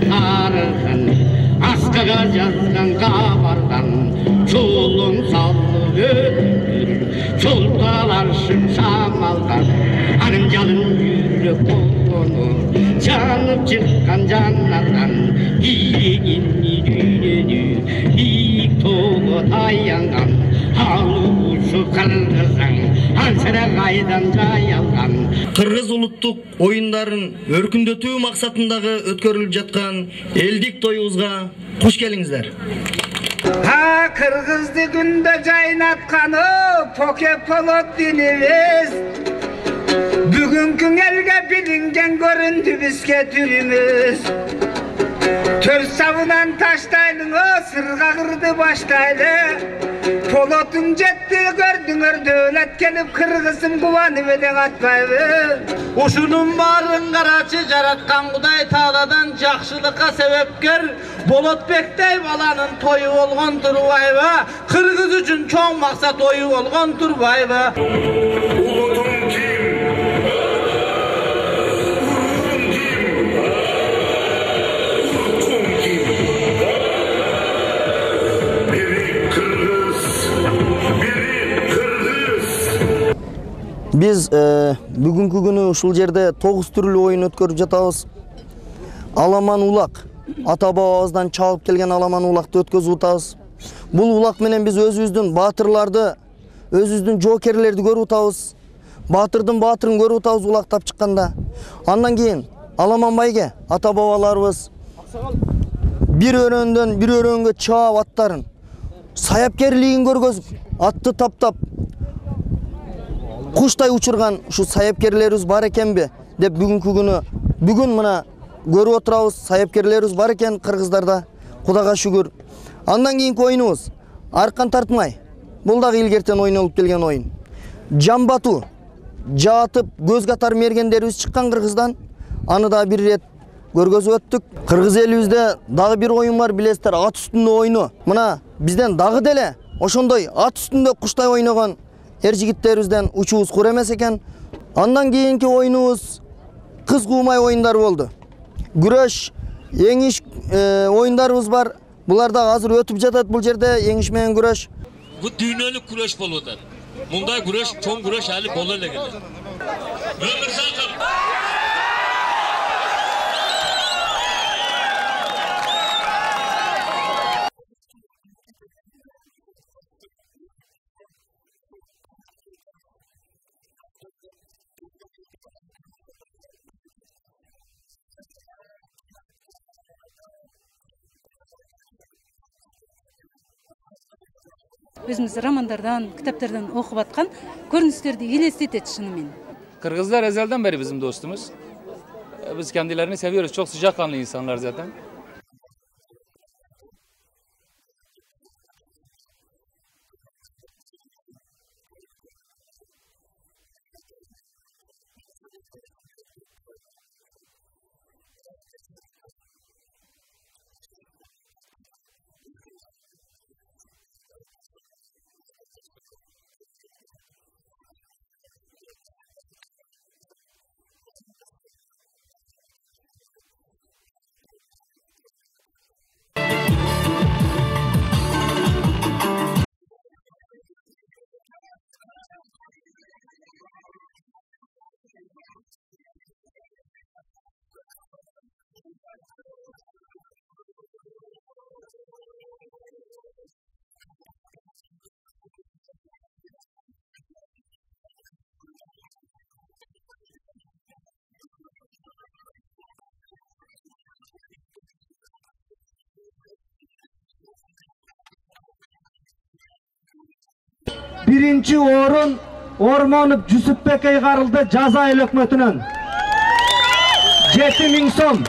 тарихын аскага жазган кабардан жолун салып өтүр жолталашып шамалдан анын жалын жүрөк болгону жанып чыккан жанардан биигин үйрөнүү бийик тоого таянган алуучу кыргызың ансыра кайдан жайылган кыргыз улуттук оюндарын өркүндөтүү максатындагы өткөрүлүп жаткан элдик тоюбузга куш келиңиздер. Кыргызды күндө жайнатканы поке полот динибиз бүгүнкү элге билинген көрүндү бизге түрүмүз төр сабынан таштайлы сырга кырды баштайлы полотун жетти көрдүңөр дөөлөт келип кыргызым кубанып элең атпайбы ушунун баарын карачы жараткан Кудай Тааладан жакшылыкка себепкер Болотбектей баланын тою болгон турбайбы кыргыз үчүн чоң максат ою болгон турбайбы улутум ким Biz бүгүнкү күнү ушул жерде 9 түрлүү оюн өткөрүп жатабыз. Аламан улак, ата бабабыздан чалып келген аламан улакты өткөзүп атабыз. Бул улак менен биз өзүбүздүн баатырларды, өзүбүздүн жоокерлерди көрүп атабыз. Баатырдын баатырын көрүп атабыз улактап чыкканда. Андан кийин Аламан байге ата бабаларыбыз бир өрөндөн бир өрөнгө чаап аттарын саяпкерлигин көргөзүп, атты таптап куштай учурган ушу саяпкерлерибиз бар экенби деп бүгүн мына көрүп отурабыз. Саяпкерлерибиз бар экен кыргыздарда, Кудайга шүгүр. Андан кийинки оюнубуз аркан тартмай. Бул дагы илгертен ойнолуп келген оюн. Жамбатуу, жатып көз катар мергендерибиз чыккан Кыргыздан. Аны да бир рет көргөзүп өттүк. Кыргыз элибизде дагы бир оюн бар, билесиздер, ат үстүндө ойну. Мына бизден дагы деле ошондой ат үстүндө куштай ойногон эр жигиттерибизден учубуз кур эмес экен. Андан кийинки оюнубуз кыз куумай оюндары болду. Күрөш, эңиш оюндарыбыз бар. Булар да азыр өтүп жатат бул жерде, эңиш менен күрөш. Бул дүйнөлүк күрөш болуп атат. Мындай күрөш, чоң күрөш али боло элек эле. Өзіміз романдардан, кітаптардан оқып атқан көріністерді елестетет шынымен. Kırgızlar ezelden beri bizim dostumuz. Biz kendilerini seviyoruz. Çok sıcakkanlı insanlar zaten. Birinci orun Ormonov Jusupbek aygarıldı Jazair hökmötünün. 7000 so'm.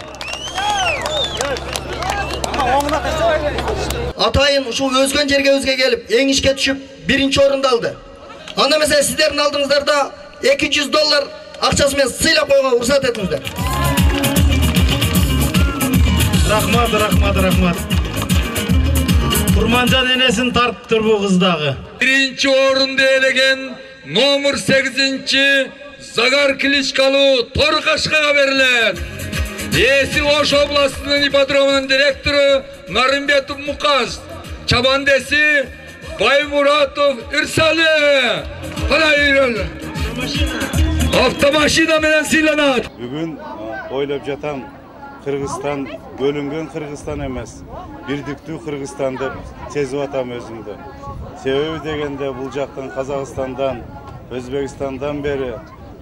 Atayın şu özgön jerge gelip en işke düşüp birinci orunda aldı. Anda mesela sizlerin aldığınızlarda $200 akçasымен sıylap koyma ruhsat etіңіздер. Rahmat. Kurmancan enesin tartıptır bu kızdağı. Birinci orunda elegen номер 8 Zagar Klitschko Torqashqa verilen. Esi Oş Oblastı'nın ipodromunun direktörü Narımbetov Mukaz, çabandesi Baymuratov İrsali. Hayır. Avtomaşina menen silanat. Bugün oylap jatan Kırgızstan bölüngen Kırgızstan emas. Birdiktүү Kırgızstan dep sezip atam özümdü. Sebebi degende bul jактан Kazakstan'dan, Özbekistan'dan beri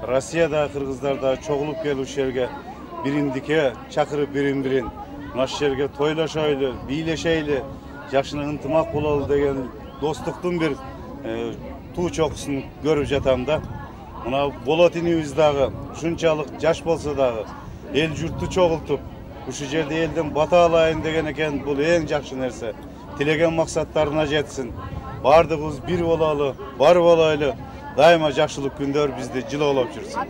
Rossiyada Kırgızlarda çoğulup gelip yerge birindike çakırıp birin naş yerge toylaşaylı, biyleşeyli, yaşını ıntımak bolalı degen dostluktun bir tuğ çokusunu görüp jatamda. Mına Bolotiniyizdagı şunçalık jaş bolsa dagı el jurttu çoğultup uşu jerde elden bata alayın degen eken bul eң жакшы nerse. Tilegen maksatlarına jetsin. Bardığız bir bolalı, bar bolaylı, daima jakşılık gündör bizde jyla olap жүрсүн.